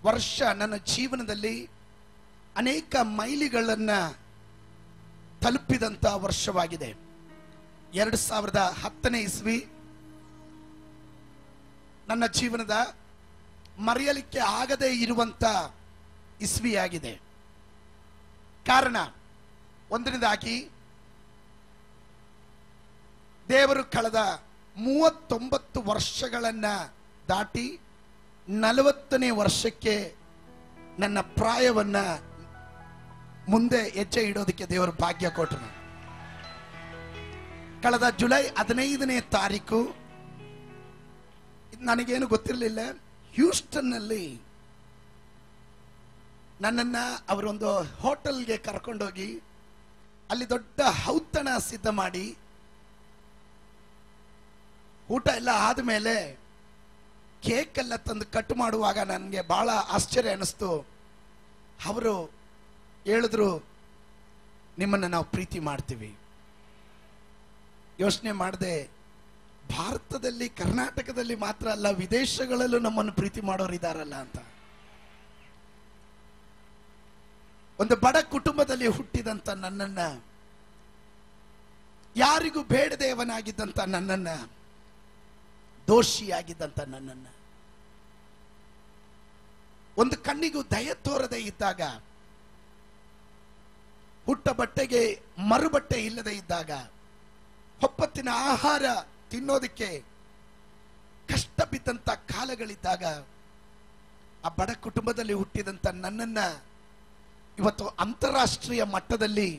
ವರ್ಷ ನನ್ನ ಜೀವನದಲ್ಲಿ ಅನೇಕ ಮೈಲಿಗಳನ್ನು ತಲುಪಿದಂಥ ವರ್ಷವಾಗಿದೆ. 2010ನೇ ಇಸ್ವಿ ನನ್ನ ಜೀವನದ ಮರೆಯಲಿಕ್ಕೆ ಆಗದೇ ಇರುವಂತ ಇಸ್ವಿಯಾಗಿದೆ. ಕಾರಣ ಒಂದನೇದಾಗಿ ದೇವರು ಕಳೆದ 39 ವರ್ಷಗಳನ್ನ ದಾಟಿ 40ನೇ ವರ್ಷಕ್ಕೆ ನನ್ನ ಪ್ರಾಯವನ್ನ ಮುಂದೆ ಹೆಜ್ಜೆ ಇಡೋದಕ್ಕೆ ದೇವರು ಭಾಗ್ಯ ಕೊಟ್ಟರು. ಕಳೆದ ಜುಲೈ 15ನೇ ತಾರೀಕು ನನಗೇನು ಗೊತ್ತಿರಲಿಲ್ಲ, ಹ್ಯೂಸ್ಟನ್ನಲ್ಲಿ ನನ್ನನ್ನು ಅವರೊಂದು ಹೋಟೆಲ್ಗೆ ಕರ್ಕೊಂಡೋಗಿ ಅಲ್ಲಿ ದೊಡ್ಡ ಔತಣ ಸಿದ್ಧ ಮಾಡಿ ಊಟ ಎಲ್ಲ ಆದಮೇಲೆ ಕೇಕ್ ಎಲ್ಲ ತಂದು ಕಟ್ ಮಾಡುವಾಗ ನನಗೆ ಬಹಳ ಆಶ್ಚರ್ಯ ಅನ್ನಿಸ್ತು. ಅವರು ಹೇಳಿದ್ರು, ನಿಮ್ಮನ್ನು ನಾವು ಪ್ರೀತಿ ಮಾಡ್ತೀವಿ. ಯೋಚನೆ ಮಾಡದೆ, ಭಾರತದಲ್ಲಿ ಕರ್ನಾಟಕದಲ್ಲಿ ಮಾತ್ರ ಅಲ್ಲ, ವಿದೇಶಗಳಲ್ಲೂ ನಮ್ಮನ್ನು ಪ್ರೀತಿ ಮಾಡೋರು ಇದಾರಲ್ಲ ಅಂತ. ಒಂದು ಬಡ ಕುಟುಂಬದಲ್ಲಿ ಹುಟ್ಟಿದಂತ ನನ್ನನ್ನ, ಯಾರಿಗೂ ಬೇಡದೇವನಾಗಿದ್ದಂತ ನನ್ನನ್ನ, ದೋಷಿಯಾಗಿದ್ದಂತ ನನ್ನನ್ನ, ಒಂದು ಕಣ್ಣಿಗೂ ದಯ ತೋರದೆ ಇದ್ದಾಗ, ಹುಟ್ಟ ಬಟ್ಟೆಗೆ ಮರುಬಟ್ಟೆ ಇಲ್ಲದೆ ಇದ್ದಾಗ, ಹೊಪ್ಪತ್ತಿನ ಆಹಾರ ತಿನ್ನೋದಕ್ಕೆ ಕಷ್ಟ ಬಿದ್ದಂತ ಕಾಲಗಳಿದ್ದಾಗ, ಆ ಬಡ ಕುಟುಂಬದಲ್ಲಿ ಹುಟ್ಟಿದಂತ ನನ್ನನ್ನ ಇವತ್ತು ಅಂತಾರಾಷ್ಟ್ರೀಯ ಮಟ್ಟದಲ್ಲಿ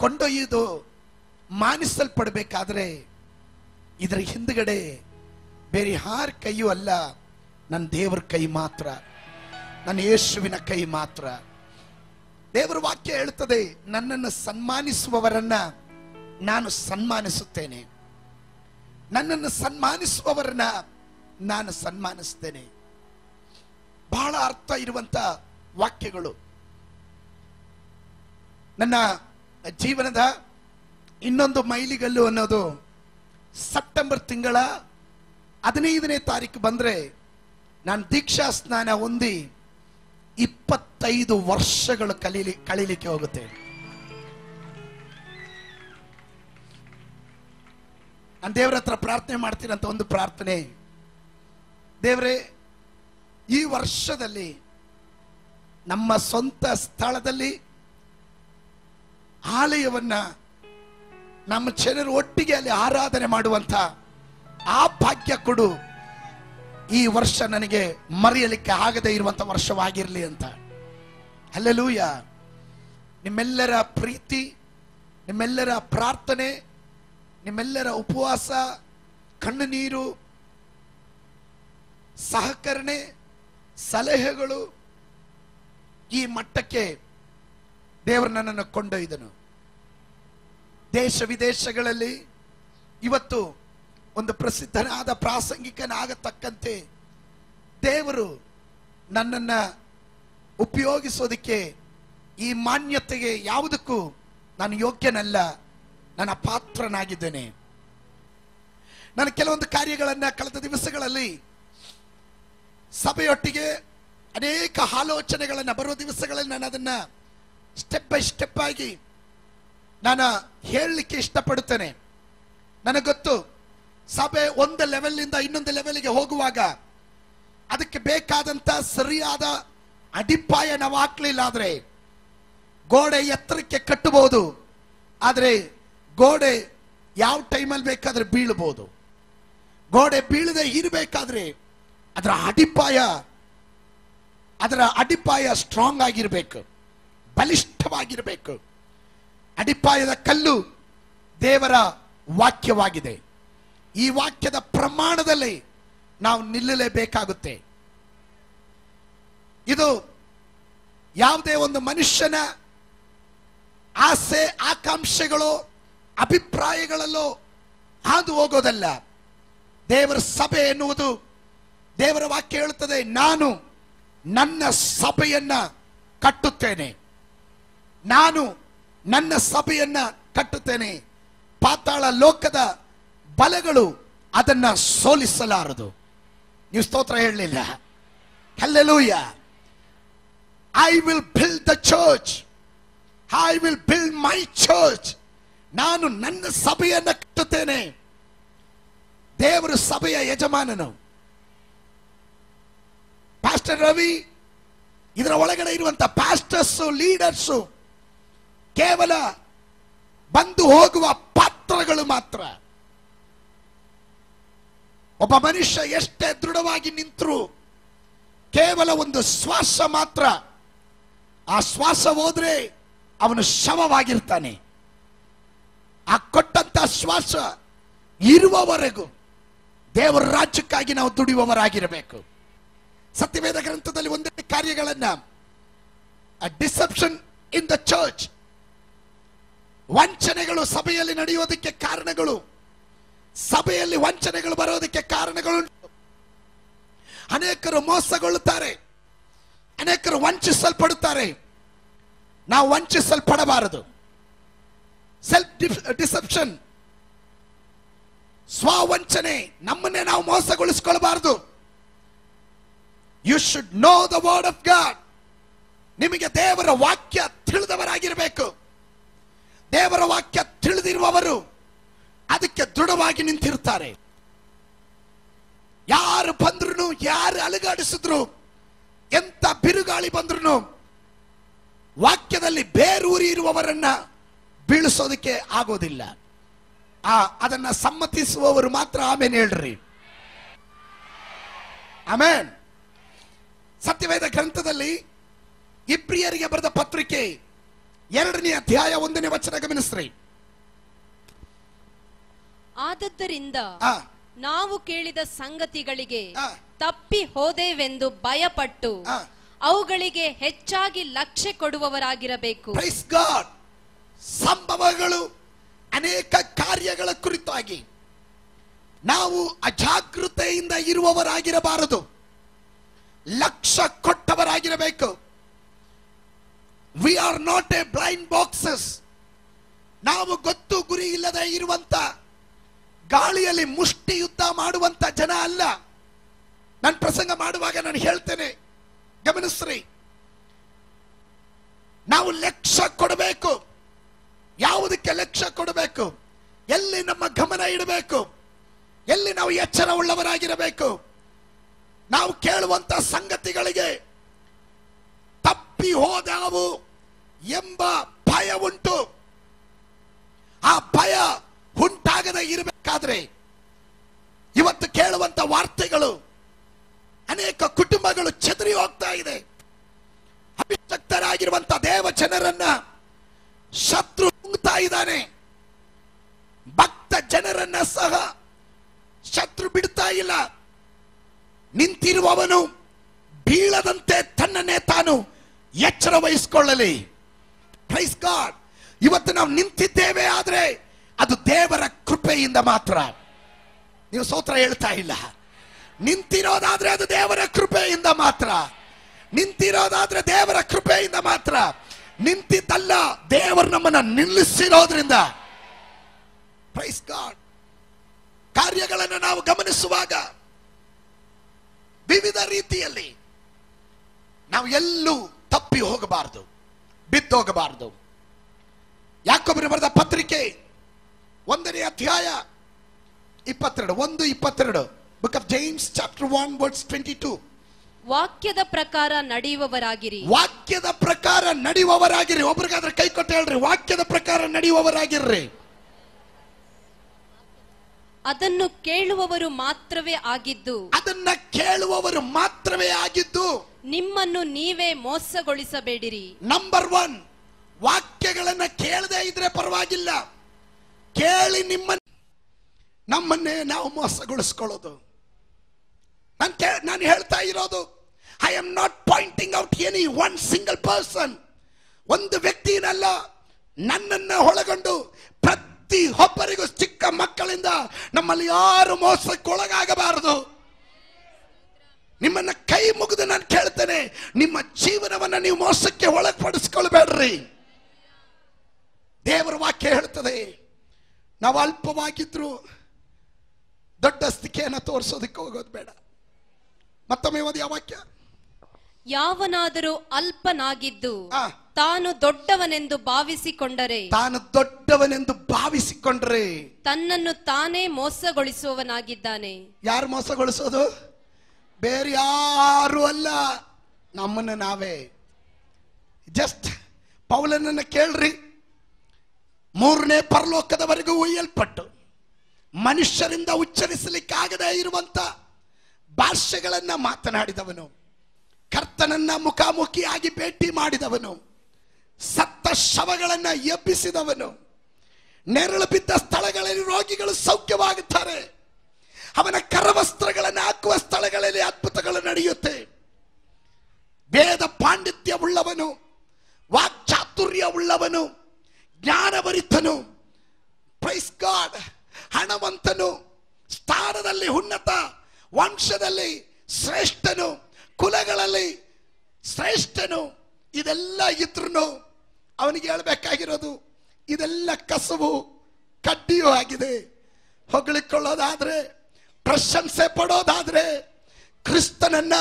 ಕೊಂಡೊಯ್ಯುವುದು ಮಾನಿಸಲ್ಪಡಬೇಕಾದ್ರೆ ಇದರ ಹಿಂದುಗಡೆ ಬೇರೆ ಯಾರ ಕೈಯೂ ಅಲ್ಲ, ನನ್ನ ದೇವರ ಕೈ ಮಾತ್ರ, ನನ್ನ ಯೇಸುವಿನ ಕೈ ಮಾತ್ರ. ದೇವರ ವಾಕ್ಯ ಹೇಳುತ್ತದೆ, ನನ್ನನ್ನು ಸನ್ಮಾನಿಸುವವರನ್ನ ನಾನು ಸನ್ಮಾನಿಸುತ್ತೇನೆ, ನನ್ನನ್ನು ಸನ್ಮಾನಿಸುವವರನ್ನ ನಾನು ಸನ್ಮಾನಿಸ್ತೇನೆ. ಬಹಳ ಅರ್ಥ ಇರುವಂತ ವಾಕ್ಯಗಳು. ನನ್ನ ಜೀವನದ ಇನ್ನೊಂದು ಮೈಲಿಗಲ್ಲು ಅನ್ನೋದು ಸೆಪ್ಟೆಂಬರ್ ತಿಂಗಳ 15ನೇ ತಾರೀಕು ಬಂದ್ರೆ ನಾನು ದೀಕ್ಷಾ ಸ್ನಾನ ಹೊಂದಿ 25 ವರ್ಷಗಳು ಕಳೀಲಿಕ್ಕೆ ಹೋಗುತ್ತೆ. ನಾನು ದೇವರ ಹತ್ರ ಪ್ರಾರ್ಥನೆ ಮಾಡ್ತೀನಂತ ಒಂದು ಪ್ರಾರ್ಥನೆ, ದೇವರೇ, ಈ ವರ್ಷದಲ್ಲಿ ನಮ್ಮ ಸ್ವಂತ ಸ್ಥಳದಲ್ಲಿ ಆಲಯವನ್ನ ನಮ್ಮ ಜನರು ಒಟ್ಟಿಗೆ ಅಲ್ಲಿ ಆರಾಧನೆ ಮಾಡುವಂತ ಆ ಭಾಗ್ಯ ಕೊಡು. ಈ ವರ್ಷ ನನಗೆ ಮರೆಯಲಿಕ್ಕೆ ಆಗದೇ ಇರುವಂತ ವರ್ಷವಾಗಿರಲಿ ಅಂತ. ಹಲ್ಲೆಲೂಯ. ನಿಮ್ಮೆಲ್ಲರ ಪ್ರೀತಿ, ನಿಮ್ಮೆಲ್ಲರ ಪ್ರಾರ್ಥನೆ, ನಿಮ್ಮೆಲ್ಲರ ಉಪವಾಸ, ಕಣ್ಣುನೀರು, ಸಹಕರಣೆ, ಸಲಹೆಗಳು ಈ ಮಟ್ಟಕ್ಕೆ ದೇವರು ನನ್ನನ್ನು ಕೊಂಡೊಯ್ದನು. ದೇಶ ವಿದೇಶಗಳಲ್ಲಿ ಇವತ್ತು ಒಂದು ಪ್ರಸಿದ್ಧನಾದ ಪ್ರಾಸಂಗಿಕನಾಗತಕ್ಕಂತೆ ದೇವರು ನನ್ನನ್ನ ಉಪಯೋಗಿಸೋದಕ್ಕೆ, ಈ ಮಾನ್ಯತೆಗೆ ಯಾವುದಕ್ಕೂ ನಾನು ಯೋಗ್ಯನಲ್ಲ, ನನ್ನ ಪಾತ್ರನಾಗಿದ್ದೇನೆ. ನಾನು ಕೆಲವೊಂದು ಕಾರ್ಯಗಳನ್ನ ಕಳೆದ ದಿವಸಗಳಲ್ಲಿ ಸಭೆಯೊಟ್ಟಿಗೆ ಅನೇಕ ಆಲೋಚನೆಗಳನ್ನ ಬರುವ ದಿವಸಗಳಲ್ಲಿ ನಾನು ಅದನ್ನ ಸ್ಟೆಪ್ ಬೈ ಸ್ಟೆಪ್ ಆಗಿ ನಾನು ಹೇಳಲಿಕ್ಕೆ ಇಷ್ಟಪಡುತ್ತೇನೆ. ನನಗೆ ಗೊತ್ತು, ಸಭೆ ಒಂದು ಲೆವೆಲ್ನಿಂದ ಇನ್ನೊಂದು ಲೆವೆಲ್ಗೆ ಹೋಗುವಾಗ ಅದಕ್ಕೆ ಬೇಕಾದಂತ ಸರಿಯಾದ ಅಡಿಪಾಯ ನಾವು ಹಾಕ್ಲಿಲ್ಲ ಆದ್ರೆ ಗೋಡೆ ಎತ್ತರಕ್ಕೆ ಕಟ್ಟಬಹುದು, ಆದ್ರೆ ಗೋಡೆ ಯಾವ ಟೈಮಲ್ಲಿ ಬೇಕಾದ್ರೆ ಬೀಳಬಹುದು. ಗೋಡೆ ಬೀಳದೆ ಇರಬೇಕಾದ್ರೆ ಅದರ ಅಡಿಪಾಯ ಸ್ಟ್ರಾಂಗ್ ಆಗಿರಬೇಕು, ಬಲಿಷ್ಠವಾಗಿರಬೇಕು. ಅಡಿಪಾಯದ ಕಲ್ಲು ದೇವರ ವಾಕ್ಯವಾಗಿದೆ. ಈ ವಾಕ್ಯದ ಪ್ರಮಾಣದಲ್ಲಿ ನಾವು ನಿಲ್ಲಲೇಬೇಕಾಗುತ್ತೆ. ಇದು ಯಾವುದೇ ಒಂದು ಮನುಷ್ಯನ ಆಸೆ ಆಕಾಂಕ್ಷೆಗಳು ಅಭಿಪ್ರಾಯಗಳಲ್ಲೋ ಹಾದು ಹೋಗೋದಲ್ಲ. ದೇವರ ಸಭೆ ಎನ್ನುವುದು, ದೇವರ ವಾಕ್ಯ ಹೇಳುತ್ತದೆ, ನಾನು ನನ್ನ ಸಭೆಯನ್ನ ಕಟ್ಟುತ್ತೇನೆ, ನಾನು ನನ್ನ ಸಭೆಯನ್ನ ಕಟ್ಟುತ್ತೇನೆ. ಪಾತಾಳ ಲೋಕದ ಬಲಗಳು ಅದನ್ನ ಸೋಲಿಸಲಾರದು. ನೀವು ಸ್ತೋತ್ರ ಹೇಳಲಿಲ್ಲ. Hallelujah. I will build the church. I will build my church. ನಾನು ನನ್ನ ಸಭೆಯನ್ನು ಕಟ್ಟುತ್ತೇನೆ. ದೇವರು ಸಭೆಯ ಯಜಮಾನನು. ಪಾಸ್ಟರ್ ರವಿ, ಇದರ ಒಳಗಡೆ ಇರುವಂತ ಪಾಸ್ಟರ್ಸ್, ಲೀಡರ್ಸ್ ಕೇವಲ ಬಂದು ಹೋಗುವ ಪಾತ್ರಗಳು ಮಾತ್ರ. ಒಬ್ಬ ಮನುಷ್ಯ ಎಷ್ಟೇ ದೃಢವಾಗಿ ನಿಂತರೂ ಕೇವಲ ಒಂದು ಶ್ವಾಸ ಮಾತ್ರ. ಆ ಶ್ವಾಸ ಹೋದ್ರೆ ಅವನು ಶವವಾಗಿರ್ತಾನೆ. ಆ ಕೊಟ್ಟಂತ ಶ್ವಾಸ ಇರುವವರೆಗೂ ದೇವರ ರಾಜ್ಯಕ್ಕಾಗಿ ನಾವು ದುಡಿಯುವವರಾಗಿರಬೇಕು. ಸತ್ಯವೇದ ಗ್ರಂಥದಲ್ಲಿ ಒಂದೇ ಕಾರ್ಯಗಳನ್ನ, ಡಿಸೆಪ್ಷನ್ ಇನ್ ದ ಚರ್ಚ್, ವಂಚನೆಗಳು ಸಭೆಯಲ್ಲಿ ನಡೆಯೋದಕ್ಕೆ ಕಾರಣಗಳು, ಸಭೆಯಲ್ಲಿ ವಂಚನೆಗಳು ಬರೋದಕ್ಕೆ ಕಾರಣಗಳು. ಅನೇಕರು ಮೋಸಗೊಳ್ಳುತ್ತಾರೆ, ಅನೇಕರು ವಂಚಿಸಲ್ಪಡುತ್ತಾರೆ. ನಾವು ವಂಚಿಸಲ್ಪಡಬಾರದು. ಸೆಲ್ಫ್ ಡಿಸೆಪ್ಷನ್, ಸ್ವಾವಂಚನೆ, ನಮ್ಮನ್ನೇ ನಾವು ಮೋಸಗೊಳಿಸಿಕೊಳ್ಳಬಾರದು. You should know the word of God. ನಿಮಗೆ ದೇವರ ವಾಕ್ಯ ತಿಳಿದವರಾಗಿರಬೇಕು. ದೇವರ ವಾಕ್ಯ ತಿಳಿದಿರುವವರು ಅದಕ್ಕೆ ದೃಢವಾಗಿ ನಿಂತಿರ್ತಾರೆ. ಯಾರು ಬಂದ್ರು, ಯಾರು ಅಲುಗಾಡಿಸಿದ್ರು, ಎಂತ ಬಿರುಗಾಳಿ ಬಂದ್ರು ವಾಕ್ಯದಲ್ಲಿ ಬೇರೂರಿ ಇರುವವರನ್ನ ಬೀಳಿಸೋದಕ್ಕೆ ಆಗೋದಿಲ್ಲ. ಅದನ್ನ ಸಮ್ಮತಿಸುವವರು ಮಾತ್ರ ಆಮೇನ್ ಹೇಳ್ರಿ. ಆಮೇನ್. ಸತ್ಯವೇದ ಗ್ರಂಥದಲ್ಲಿ ಇಬ್ರಿಯರಿಗೆ ಬರೆದ ಪತ್ರಿಕೆ 2ನೇ ಅಧ್ಯಾಯ 1ನೇ ವಚನ ಗಮನಿಸ್ರಿ. ಆದದ್ದರಿಂದ ನಾವು ಕೇಳಿದ ಸಂಗತಿಗಳಿಗೆ ತಪ್ಪಿ ಹೋದೇವೆಂದು ಭಯಪಟ್ಟು ಅವುಗಳಿಗೆ ಹೆಚ್ಚಾಗಿ ಲಕ್ಷ್ಯ ಕೊಡುವವರಾಗಿರಬೇಕು. Praise God. ಸಂಭವಗಳು, ಅನೇಕ ಕಾರ್ಯಗಳ ಕುರಿತಾಗಿ ನಾವು ಅಜಾಗೃತೆಯಿಂದ ಇರುವವರಾಗಿರಬಾರದು, ಲಕ್ಷ್ಯ ಕೊಟ್ಟವರಾಗಿರಬೇಕು. We are not a blind boxes. ನಾವು ಗೊತ್ತು ಗುರಿ ಇಲ್ಲದೆ ಇರುವಂತ, ಗಾಳಿಯಲ್ಲಿ ಮುಷ್ಟಿ ಯುದ್ಧ ಮಾಡುವಂತ ಜನ ಅಲ್ಲ. ನಾನು ಪ್ರಸಂಗ ಮಾಡುವಾಗ ನಾನು ಹೇಳ್ತೇನೆ, ಗಮನಿಸ್ರಿ. ನಾವು ಲಕ್ಷ್ಯ ಕೊಡಬೇಕು. ಯಾವುದಕ್ಕೆ ಲಕ್ಷ್ಯ ಕೊಡಬೇಕು? ಎಲ್ಲಿ ನಮ್ಮ ಗಮನ ಇಡಬೇಕು? ಎಲ್ಲಿ ನಾವು ಎಚ್ಚರ ಉಳ್ಳವರಾಗಿರಬೇಕು? ನಾವು ಕೇಳುವಂತ ಸಂಗತಿಗಳಿಗೆ ತಪ್ಪಿ ಹೋದವು ಎಂಬ ಭಯ ಉಂಟು. ಆ ಭಯ ಉಂಟಾಗದೆ ಇರಬೇಕಾದ್ರೆ ಇವತ್ತು ಕೇಳುವಂತ ವಾರ್ತೆಗಳು, ಅನೇಕ ಕುಟುಂಬಗಳು ಚದರಿ ಹೋಗ್ತಾ ಇದೆ. ಅಭಿಷಕ್ತರಾಗಿರುವಂತ ದೇವ ಜನರನ್ನ ಶತ್ರು ನುಂಗ್ತಾ ಇದ್ದಾನೆ. ಭಕ್ತ ಜನರನ್ನ ಸಹ ಶತ್ರು ಬಿಡ್ತಾ ಇಲ್ಲ. ನಿಂತಿರುವವನು ಬೀಳದಂತೆ ತನ್ನನ್ನೇ ತಾನು ಎಚ್ಚರ ವಹಿಸಿಕೊಳ್ಳಲಿ. Praise God. ಇವತ್ತು ನಾವು ನಿಂತಿದ್ದೇವೆ ಆದ್ರೆ ಅದು ದೇವರ ಕೃಪೆಯಿಂದ ಮಾತ್ರ. ನೀವು ಸ್ತೋತ್ರ ಹೇಳ್ತಾ ಇಲ್ಲ. ನಿಂತಿರೋದಾದ್ರೆ ಅದು ದೇವರ ಕೃಪೆಯಿಂದ ಮಾತ್ರ. ನಿಂತಿರೋದಾದ್ರೆ ದೇವರ ಕೃಪೆಯಿಂದ ಮಾತ್ರ. ನಿಂತಿದ್ದಲ್ಲ, ದೇವರು ನಮ್ಮನ್ನ ನಿಲ್ಲಿಸಿರೋದ್ರಿಂದ. Praise God. ಕಾರ್ಯಗಳನ್ನು ನಾವು ಗಮನಿಸುವಾಗ ವಿವಿಧ ರೀತಿಯಲ್ಲಿ ನಾವು ಎಲ್ಲೂ ತಪ್ಪಿ ಹೋಗಬಾರದು, ಬಿದ್ದೋಗಬಾರದು. ಯಾಕೋಬನು ಬರೆದ ಪತ್ರಿಕೆ 1ನೇ ಅಧ್ಯಾಯ 22 book of James chapter 1 verse 22. ವಾಕ್ಯದ ಪ್ರಕಾರ ನಡೆಯುವವರಾಗಿರಿ. ವಾಕ್ಯದ ಪ್ರಕಾರ ನಡೆಯುವವರಾಗಿರಿ. ಒಬ್ರಿಗಾದ್ರೆ ಕೈ ಕೊಟ್ಟು ಹೇಳ್ರಿ, ವಾಕ್ಯದ ಪ್ರಕಾರ ನಡೆಯುವವರಾಗಿರ್ರಿ. ಅದನ್ನು ಕೇಳುವವರು ಮಾತ್ರವೇ ಆಗಿದ್ದು, ಅದನ್ನ ಕೇಳುವವರು ಮಾತ್ರವೇ ಆಗಿದ್ದು ನಿಮ್ಮನ್ನು ನೀವೇ ಮೋಸಗೊಳಿಸಬೇಡಿರಿ. ನಂಬರ್ 1, ವಾಕ್ಯಗಳನ್ನ ಕೇಳದೇ ಇದ್ರೆ ಪರವಾಗಿಲ್ಲ, ಕೇಳಿ ನಮ್ಮನ್ನೇ ನಾವು ಮೋಸಗೊಳಿಸ್ಕೊಳ್ಳೋದು. ನಾನು ಹೇಳ್ತಾ ಇರೋದು, I am not pointing out any one single person. ಒಂದು ವ್ಯಕ್ತಿನಲ್ಲ, ನನ್ನನ್ನ ಒಳಗೊಂಡು ಪ್ರತಿಯೊಬ್ಬರಿಗೂ, ಚಿಕ್ಕ ಮಕ್ಕಳಿಂದ ನಮ್ಮಲ್ಲಿ ಯಾರು ಮೋಸಕ್ಕೊಳಗಾಗಬಾರದು. ನಿಮ್ಮನ್ನ ಕೈ ಮುಗಿದು ನಾನು ಕೇಳ್ತೇನೆ, ನಿಮ್ಮ ಜೀವನವನ್ನ ನೀವು ಮೋಸಕ್ಕೆ ಒಳಪಡಿಸ್ಕೊಳ್ಬೇಡ್ರಿ. ದೇವರ ವಾಕ್ಯ ಹೇಳ್ತದೆ, ನಾವು ಅಲ್ಪವಾಗಿದ್ರು ದೊಡ್ಡ ಸ್ಥಿತಿಯನ್ನು ತೋರಿಸೋದಕ್ಕೆ ಹೋಗೋದು ಬೇಡ. ಮತ್ತೊಮ್ಮೆ ಓದಿ ಆ ವಾಕ್ಯ. ಯಾವನಾದರೂ ಅಲ್ಪನಾಗಿದ್ದು ತಾನು ದೊಡ್ಡವನೆಂದು ಭಾವಿಸಿಕೊಂಡರೆ ತನ್ನನ್ನು ತಾನೇ ಮೋಸಗೊಳಿಸುವವನಾಗಿದ್ದಾನೆ. ಯಾರು ಮೋಸಗೊಳಿಸೋದು? ಬೇರೆ ಯಾರು ಅಲ್ಲ, ನಮ್ಮನ್ನು ನಾವೇ. ಜಸ್ಟ್ ಪೌಲನನ್ನು ಕೇಳ್ರಿ. 3ನೇ ಪರಲೋಕದವರೆಗೂ ಒಯ್ಯಲ್ಪಟ್ಟು ಮನುಷ್ಯರಿಂದ ಉಚ್ಚರಿಸಲಿಕ್ಕಾಗದೇ ಇರುವಂತ ಭಾಷೆಗಳನ್ನ ಮಾತನಾಡಿದವನು, ಕರ್ತನನ್ನ ಮುಖಾಮುಖಿಯಾಗಿ ಭೇಟಿ ಮಾಡಿದವನು, ಸತ್ತ ಶವಗಳನ್ನ ಎಬ್ಬಿಸಿದವನು, ನೆರಳು ಬಿದ್ದ ಸ್ಥಳಗಳಲ್ಲಿ ರೋಗಿಗಳು ಸೌಖ್ಯವಾಗುತ್ತಾರೆ, ಅವನ ಕರವಸ್ತ್ರಗಳನ್ನು ಹಾಕುವ ಸ್ಥಳಗಳಲ್ಲಿ ಅದ್ಭುತಗಳು ನಡೆಯುತ್ತೆ. ವೇದ ಪಾಂಡಿತ್ಯವುಳ್ಳವನು, ವಾಕ್ಚಾತುರ್ಯವುಳ್ಳವನು, ಜ್ಞಾನಭರಿತನು, ಪ್ರೈಸ್ ಗಾಡ್, ಹಣವಂತನು, ಸ್ಥಾನದಲ್ಲಿ ಉನ್ನತ, ವಂಶದಲ್ಲಿ ಶ್ರೇಷ್ಠನು, ಕುಲಗಳಲ್ಲಿ ಶ್ರೇಷ್ಠನು, ಇದೆಲ್ಲ ಇದ್ರೂ ಅವನಿಗೆ ಹೇಳಬೇಕಾಗಿರೋದು ಇದೆಲ್ಲ ಕಸವು ಕಡ್ಡಿಯೂ ಆಗಿದೆ. ಹೊಗಳಿಕೊಳ್ಳೋದಾದ್ರೆ, ಪ್ರಶಂಸೆ ಪಡೋದಾದ್ರೆ ಕ್ರಿಸ್ತನನ್ನ,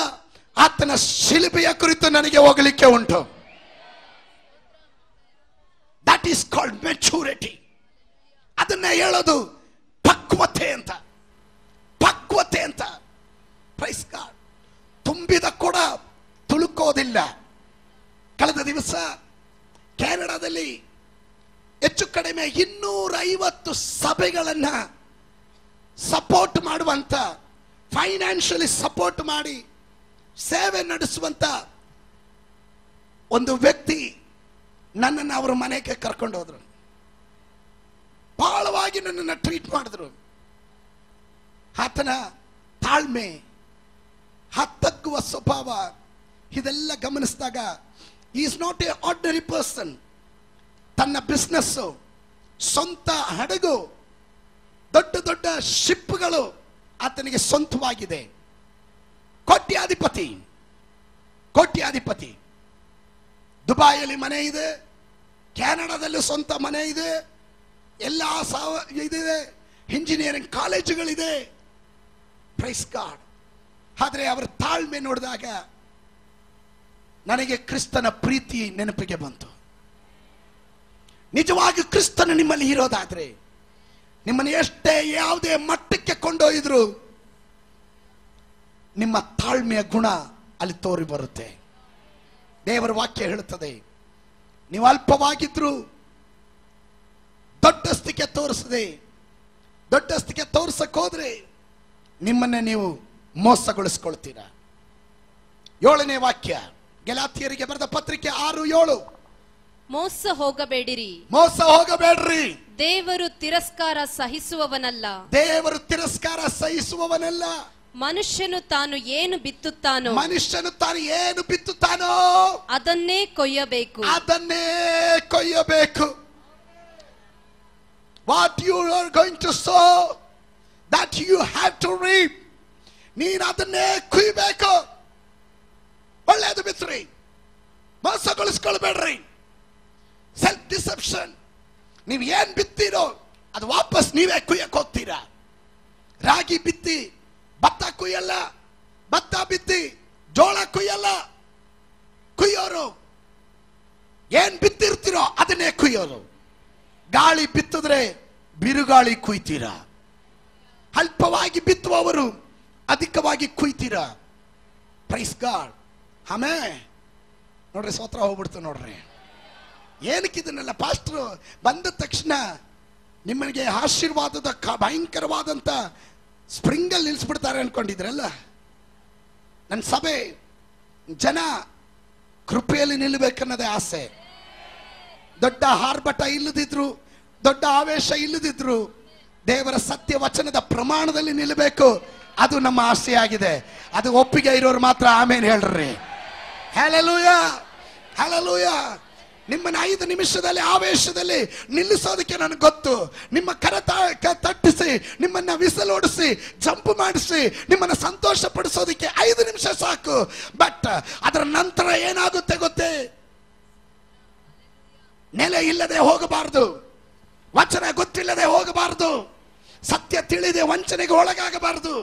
ಆತನ ಶಿಲುಬೆಯ ಕುರಿತು ನನಗೆ ಹೋಗಲಿಕ್ಕೆ ಉಂಟು. That is called maturity. ಅದನ್ನ ಹೇಳೋದು ಪಕ್ವತೆ ಅಂತ. Praise God. ತುಂಬಿದ ಕೂಡ ತುಳುಕೋದಿಲ್ಲ. ಕಳೆದ ದಿವಸ ಕೆನಡಾದಲ್ಲಿ ಹೆಚ್ಚು ಕಡಿಮೆ 250 ಸಭೆಗಳನ್ನ ಸಪೋರ್ಟ್ ಮಾಡುವಂತ, ಫೈನಾನ್ಷಿಯಲಿ ಸಪೋರ್ಟ್ ಮಾಡಿ ಸೇವೆ ನಡೆಸುವಂತ ಒಂದು ವ್ಯಕ್ತಿ ನನ್ನನ್ನು ಅವರ ಮನೆಗೆ ಕರ್ಕೊಂಡು ಹೋದ್ರು. ಬಹಳವಾಗಿ ನನ್ನನ್ನು ಟ್ರೀಟ್ ಮಾಡಿದ್ರು. ಆತನ ತಾಳ್ಮೆ, ಹತ್ತಕ್ಕುವ ಸ್ವಭಾವ, ಇದೆಲ್ಲ ಗಮನಿಸಿದಾಗ is not A ordinary person. ತನ್ನ ಬಿಸ್ನೆಸ್, ಸ್ವಂತ ಹಡಗು, ದೊಡ್ಡ ದೊಡ್ಡ ಶಿಪ್ಗಳು ಆತನಿಗೆ ಸ್ವಂತವಾಗಿದೆ. ಕೋಟ್ಯಾಧಿಪತಿ. ದುಬಾಯಲ್ಲಿ ಮನೆ ಇದೆ, ಕೆನಡಾದಲ್ಲೂ ಸ್ವಂತ ಮನೆ ಇದೆ, ಎಲ್ಲ ಇದಿದೆ, ಇಂಜಿನಿಯರಿಂಗ್ ಕಾಲೇಜುಗಳಿದೆ. Praise God. ಆದರೆ ಅವರ ತಾಳ್ಮೆ ನೋಡಿದಾಗ ನನಗೆ ಕ್ರಿಸ್ತನ ಪ್ರೀತಿ ನೆನಪಿಗೆ ಬಂತು. ನಿಜವಾಗಿ ಕ್ರಿಸ್ತನ ನಿಮ್ಮಲ್ಲಿ ಇರೋದಾದ್ರೆ, ನಿಮ್ಮನ್ನು ಎಷ್ಟೇ ಯಾವುದೇ ಮಟ್ಟಕ್ಕೆ ಕೊಂಡೊಯ್ದ್ರು ನಿಮ್ಮ ತಾಳ್ಮೆಯ ಗುಣ ಅಲ್ಲಿ ತೋರಿ ಬರುತ್ತೆ. ದೇವರ ವಾಕ್ಯ ಹೇಳುತ್ತದೆ, ನೀವು ಅಲ್ಪವಾಗಿದ್ರು ದೊಡ್ಡಸ್ತಿಕೆ ತೋರಿಸಕ್ ಹೋದ್ರೆ ನಿಮ್ಮನ್ನೇ ನೀವು ಮೋಸಗೊಳಿಸ್ಕೊಳ್ತೀರಾ. 7ನೇ ವಾಕ್ಯ, ಗಲಾತ್ಯರಿಗೆ ಬರೆದ ಪತ್ರಿಕೆ 6:7. ಮೋಸ ಹೋಗಬೇಡಿರಿ. ದೇವರು ತಿರಸ್ಕಾರ ಸಹಿಸುವವನಲ್ಲ. ಮನುಷ್ಯನು ತಾನು ಏನು ಬಿತ್ತುತ್ತಾನೋ ಅದನ್ನೇ ಕೊಯ್ಯಬೇಕು. What you are going to sow, that you have to reap. ನೀನು ಅದನ್ನೇ ಕುಯ್ಬೇಕು. ಒಳ್ಳೆಯದು ಬಿತ್ರಿ, ಮೋಸಗೊಳಿಸ್ಕೊಳ್ಬೇಡ್ರಿ. Self deception. ನೀವು ಏನ್ ಬಿತ್ತೀರೋ ಅದು ವಾಪಸ್ ನೀವೇ ಕುಯ್ಯಕ್ ಹೋಗ್ತೀರಾ. ರಾಗಿ ಬಿತ್ತಿ ಭತ್ತ ಕುಯ್ಯಲ್ಲ, ಭತ್ತ ಬಿತ್ತಿ ಜೋಳ ಕುಯ್ಯಲ್ಲ. ಕುಯ್ಯೋರು ಏನ್ ಬಿತ್ತಿರ್ತೀರೋ ಅದನ್ನೇ ಕುಯ್ಯೋರು. ಗಾಳಿ ಬಿತ್ತಿದ್ರೆ ಬಿರುಗಾಳಿ ಕುಯ್ತೀರಾ. ಅಲ್ಪವಾಗಿ ಬಿತ್ತುವವರು ಅಧಿಕವಾಗಿ ಕುಯ್ತೀರಾ. Praise God. ಆಮೇಲೆ ನೋಡ್ರಿ, ಸ್ತೋತ್ರ ಹೋಗ್ಬಿಡ್ತು ನೋಡ್ರಿ. ಏನಕ್ಕೆ ಇದನ್ನೆಲ್ಲ ಪಾಸ್ಟ್ರು ಬಂದ ತಕ್ಷಣ ನಿಮಗೆ ಆಶೀರ್ವಾದದ ಭಯಂಕರವಾದಂತ ಸ್ಪ್ರಿಂಗಲ್ಲಿ ನಿಲ್ಲಿಸ್ಬಿಡ್ತಾರೆ ಅನ್ಕೊಂಡಿದ್ರಲ್ಲ. ನನ್ನ ಸಭೆ ಜನ ಕೃಪೆಯಲ್ಲಿ ನಿಲ್ಲಬೇಕನ್ನೋದೇ ಆಸೆ. ದೊಡ್ಡ ಆರ್ಭಟ ಇಲ್ಲದಿದ್ರು, ದೊಡ್ಡ ಆವೇಶ ಇಲ್ಲದಿದ್ರು, ದೇವರ ಸತ್ಯ ವಚನದ ಪ್ರಮಾಣದಲ್ಲಿ ನಿಲ್ಲಬೇಕು. ಅದು ನಮ್ಮ ಆಸೆಯಾಗಿದೆ. ಅದು ಒಪ್ಪಿಗೆ ಇರೋರು ಮಾತ್ರ ಆಮೇಲೆ ಹೇಳ್ರಿ. Hallelujah, hallelujah. ನಿಮ್ಮನ್ನ 5 ನಿಮಿಷದಲ್ಲಿ ಆವೇಶದಲ್ಲಿ ನಿಲ್ಲಿಸೋದಕ್ಕೆ ನನಗೆ ಗೊತ್ತು. ನಿಮ್ಮ ತಟ್ಟಿಸಿ, ನಿಮ್ಮನ್ನ ವಿಸಲೋಡಿಸಿ, ಜಂಪ್ ಮಾಡಿಸಿ, ನಿಮ್ಮನ್ನ ಸಂತೋಷ ಪಡಿಸೋದಕ್ಕೆ 5 ನಿಮಿಷ ಸಾಕು. ಬಟ್ ಅದರ ನಂತರ ಏನಾಗುತ್ತೆ ಗೊತ್ತೇ? ನೆಲೆ ಇಲ್ಲದೆ ಹೋಗಬಾರದು, ವಚನ ಗೊತ್ತಿಲ್ಲದೆ ಹೋಗಬಾರದು, ಸತ್ಯ ತಿಳಿದೆ ವಂಚನೆಗೆ ಒಳಗಾಗಬಾರದು.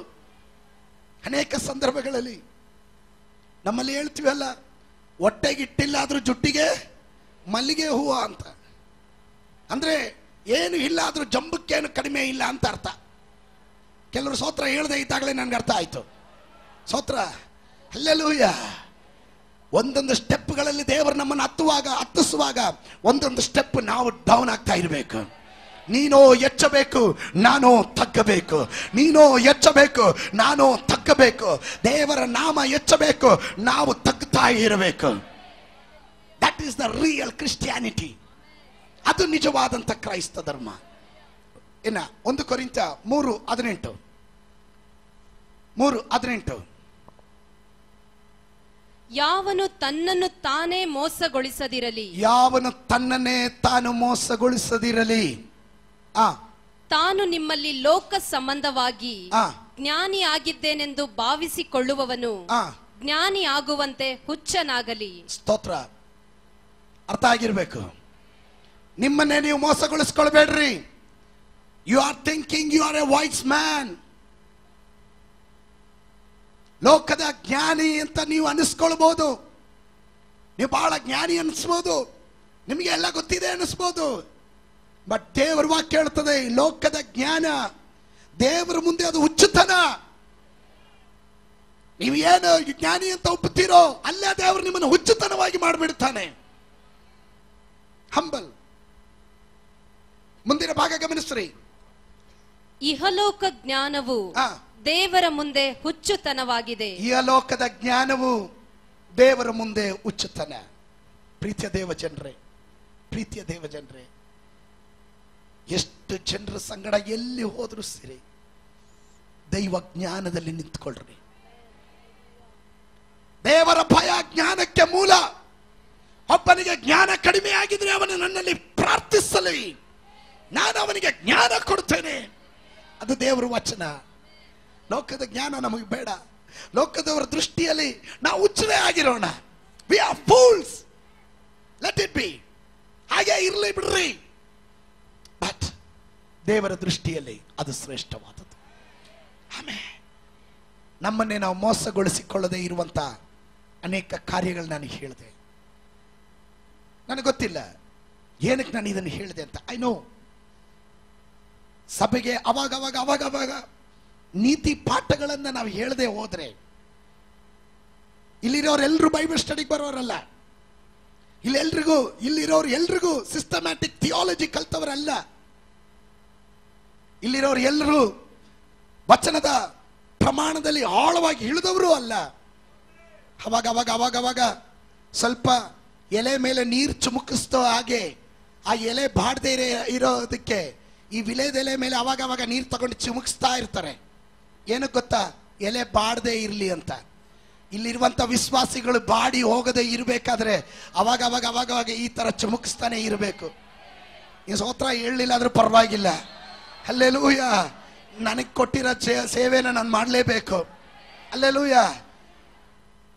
ಅನೇಕ ಸಂದರ್ಭಗಳಲ್ಲಿ ನಮ್ಮಲ್ಲಿ ಹೇಳ್ತೀವಲ್ಲ, ಹೊಟ್ಟೆಗಿಟ್ಟಿಲ್ಲ ಆದ್ರೂ ಜುಟ್ಟಿಗೆ ಮಲ್ಲಿಗೆ ಹೂವು ಅಂತ. ಅಂದ್ರೆ ಏನು ಇಲ್ಲ ಆದ್ರೂ ಜಂಬಕ್ಕೇನು ಕಡಿಮೆ ಇಲ್ಲ ಅಂತ ಅರ್ಥ. ಕೆಲವರು ಸ್ತೋತ್ರ ಹೇಳದೆ ಇದ್ದಾಗಲೇ ನನ್ಗೆ ಅರ್ಥ ಆಯ್ತು. ಸ್ತೋತ್ರ, ಹಲ್ಲೆಲೂಯಾ. ಒಂದೊಂದು ಸ್ಟೆಪ್ಗಳಲ್ಲಿ ದೇವರು ನಮ್ಮನ್ನು ಹತ್ತಿಸುವಾಗ ಒಂದೊಂದು ಸ್ಟೆಪ್ ನಾವು ಡೌನ್ ಆಗ್ತಾ ಇರಬೇಕು. ನೀನೋ ಎಚ್ಚಬೇಕು, ನಾನು ತಗ್ಗಬೇಕು. ನೀನೋ ಎಚ್ಚಬೇಕು, ನಾನು ತಗ್ಗಬೇಕು. ದೇವರ ನಾಮ ಎಚ್ಚಬೇಕು, ನಾವು ತಗ್ತಾ ಇರಬೇಕು. That is the real Christianity. ಅದು ನಿಜವಾದಂತ ಕ್ರೈಸ್ತ ಧರ್ಮ. ಇನ್ನ 1 ಕೊರಿಂಥ 3:18 ಯಾವನು ತನ್ನನ್ನು ತಾನೇ ಮೋಸಗೊಳಿಸದಿರಲಿ. ಯಾವನು ತನ್ನನ್ನೇ ತಾನು ಮೋಸಗೊಳಿಸದಿರಲಿ. ತಾನು ನಿಮ್ಮಲ್ಲಿ ಲೋಕ ಸಂಬಂಧವಾಗಿ ಜ್ಞಾನಿ ಆಗಿದ್ದೇನೆಂದು ಭಾವಿಸಿಕೊಳ್ಳುವವನು ಜ್ಞಾನಿ ಆಗುವಂತೆ ಹುಚ್ಚನಾಗಲಿ. ಸ್ತೋತ್ರ. ಅರ್ಥ ಆಗಿರ್ಬೇಕು. ನಿಮ್ಮನ್ನೇ ನೀವು ಮೋಸಗೊಳಿಸ್ಕೊಳ್ಬೇಡ್ರಿ. You are thinking you are a wise man. ಲೋಕದ ಜ್ಞಾನಿ ಅಂತ ನೀವು ಅನಿಸ್ಕೊಳ್ಬಹುದು. ನೀವು ಬಹಳ ಜ್ಞಾನಿ ಅನಿಸ್ಬೋದು, ನಿಮಗೆ ಎಲ್ಲ ಗೊತ್ತಿದೆ ಅನಿಸ್ಬೋದು. ಬಟ್ ದೇವರ ವಾಕ್ಯ ಹೇಳ್ತದೆ, ಲೋಕದ ಜ್ಞಾನ ದೇವರ ಮುಂದೆ ಅದು ಹುಚ್ಚುತನ. ನೀವು ಏನು ಜ್ಞಾನಿ ಅಂತ ಒಪ್ಪುತ್ತೀರೋ ಅಲ್ಲೇ ದೇವರು ನಿಮ್ಮನ್ನು ಹುಚ್ಚುತನವಾಗಿ ಮಾಡಿಬಿಡ್ತಾನೆ. ಹಂಬಲ್. ಮುಂದಿನ ಭಾಗ ಗಮನಿಸ್ರಿ. ಇಹಲೋಕ ಜ್ಞಾನವು ದೇವರ ಮುಂದೆ ಹುಚ್ಚುತನವಾಗಿದೆ. ಇಹಲೋಕದ ಜ್ಞಾನವು ದೇವರ ಮುಂದೆ ಹುಚ್ಚುತನ. ಪ್ರೀತಿಯ ದೇವ ಜನರೇ, ಎಷ್ಟು ಜನರ ಸಂಗಡ ಎಲ್ಲಿ ಹೋದ್ರು ಸಿರಿ, ದೈವ ಜ್ಞಾನದಲ್ಲಿ ನಿಂತ್ಕೊಳ್ರಿ. ದೇವರ ಭಯ ಜ್ಞಾನಕ್ಕೆ ಮೂಲ. ಒಬ್ಬನಿಗೆ ಜ್ಞಾನ ಕಡಿಮೆ ಆಗಿದ್ರೆ ಅವನು ನನ್ನಲ್ಲಿ ಪ್ರಾರ್ಥಿಸಲಿ, ನಾನು ಅವನಿಗೆ ಜ್ಞಾನ ಕೊಡ್ತೇನೆ. ಅದು ದೇವರ ವಚನ. ಲೋಕದ ಜ್ಞಾನ ನಮಗೆ ಬೇಡ. ಲೋಕದವರ ದೃಷ್ಟಿಯಲ್ಲಿ ನಾವು ಹುಚ್ಚರೇ ಆಗಿರೋಣ. We are fools. Let it be. ಹಾಗೆ ಇರಲಿ ಬಿಡ್ರಿ. ಬಟ್ ದೇವರ ದೃಷ್ಟಿಯಲ್ಲಿ ಅದು ಶ್ರೇಷ್ಠವಾದದ್ದು. ಆಮೇಲೆ ನಮ್ಮನ್ನೇ ನಾವು ಮೋಸಗೊಳಿಸಿಕೊಳ್ಳದೆ ಇರುವಂತ ಅನೇಕ ಕಾರ್ಯಗಳು ನಾನು ಹೇಳಿದೆ. ನನಗೆ ಗೊತ್ತಿಲ್ಲ ಏನಕ್ಕೆ ನಾನು ಇದನ್ನು ಹೇಳಿದೆ ಅಂತ. ಐ ನೋ ಸಭೆಗೆ ಅವಾಗ ನೀತಿ ಪಾಠಗಳನ್ನು ನಾವು ಹೇಳದೆ ಹೋದ್ರೆ, ಇಲ್ಲಿರೋರೆಲ್ಲರೂ ಬೈಬಲ್ ಸ್ಟಡಿಗೆ ಬರೋರಲ್ಲ. ಇಲ್ಲಿರೋರು ಎಲ್ರಿಗೂ ಸಿಸ್ಟಮ್ಯಾಟಿಕ್ ಥಿಯಾಲಜಿ ಕಲ್ತವರಲ್ಲ. ಇಲ್ಲಿರೋರು ಎಲ್ಲರೂ ವಚನದ ಪ್ರಮಾಣದಲ್ಲಿ ಆಳವಾಗಿ ಇಳಿದವರು ಅಲ್ಲ. ಅವಾಗ ಸ್ವಲ್ಪ ಎಲೆ ಮೇಲೆ ನೀರು ಚುಮುಕಿಸ್ತೋ ಹಾಗೆ ಆ ಎಲೆ ಬಾಡದೆ ಇರೋದಕ್ಕೆ ಈ ವಿಲೇದೆಲೆ ಮೇಲೆ ಅವಾಗ ನೀರು ತಗೊಂಡು ಚಿಮುಕಿಸ್ತಾ ಇರ್ತಾರೆ. ಏನಕ್ಕೆ ಗೊತ್ತಾ? ಎಲೆ ಬಾಡದೆ ಇರಲಿ ಅಂತ. ಇಲ್ಲಿರುವಂತ ವಿಶ್ವಾಸಿಗಳು ಬಾಡಿ ಹೋಗದೆ ಇರಬೇಕಾದ್ರೆ ಅವಾಗ ಈ ತರ ಚುಮುಕಿಸ್ತಾನೆ ಇರಬೇಕು. ಈ ಸ್ತೋತ್ರ ಹೇಳಲಿಲ್ಲ ಆದ್ರೂ ಪರವಾಗಿಲ್ಲ. ಹಲ್ಲೆಲೂಯಾ. ನನಗೆ ಕೊಟ್ಟಿರೋ ಸೇವೆನ ನಾನು ಮಾಡಲೇಬೇಕು. ಹಲ್ಲೆಲೂಯಾ.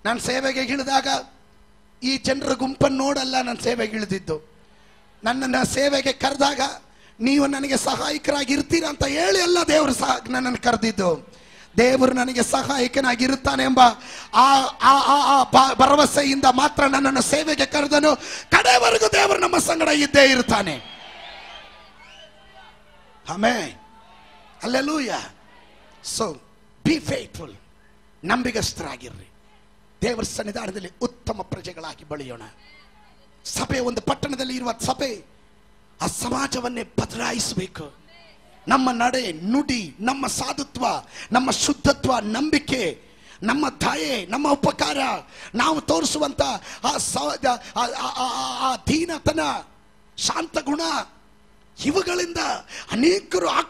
ನಾನು ಸೇವೆಗೆ ಇಳಿದಾಗ ಈ ಜನರ ಗುಂಪನ್ನು ನೋಡಲ್ಲ ನಾನು ಸೇವೆಗೆ ಇಳಿದಿದ್ದು. ನನ್ನನ್ನು ಸೇವೆಗೆ ಕರೆದಾಗ ನೀವು ನನಗೆ ಸಹಾಯಕರಾಗಿ ಇರ್ತೀರಾ ಅಂತ ಹೇಳಿ ಅಲ್ಲ ದೇವರು ನನ್ನನ್ನು ಕರೆದಿದ್ದು. ದೇವರು ನನಗೆ ಸಹಾಯಕನಾಗಿರುತ್ತಾನೆ ಎಂಬ ಭರವಸೆಯಿಂದ ಮಾತ್ರ ನನ್ನನ್ನು ಸೇವೆಗೆ ಕರೆದನು. ಕಡೆವರೆಗೂ ದೇವರು ನಮ್ಮ ಸಂಗಡ ಇದ್ದೇ ಇರ್ತಾನೆ. Amen. Hallelujah. So be faithful. ನಂಬಿಗಸ್ತರಾಗಿರ್ರಿ. ದೇವರ ಸನ್ನಿಧಾನದಲ್ಲಿ ಉತ್ತಮ ಪ್ರಜೆಗಳಾಗಿ ಬೆಳೆಯೋಣ. ಸಭೆ, ಒಂದು ಪಟ್ಟಣದಲ್ಲಿ ಇರುವ ಸಭೆ ಆ ಸಮಾಜವನ್ನೇ ಬದಲಾಯಿಸಬೇಕು. ನಮ್ಮ ನಡೆ, ನುಡಿ, ನಮ್ಮ ಸಾಧುತ್ವ, ನಮ್ಮ ಶುದ್ಧತ್ವ, ನಂಬಿಕೆ, ನಮ್ಮ ದಯೆ, ನಮ್ಮ ಉಪಕಾರ, ನಾವು ತೋರಿಸುವಂತ ಆ ದೀನತನ, ಶಾಂತ ಗುಣ, ಇವುಗಳಿಂದ ಅನೇಕರು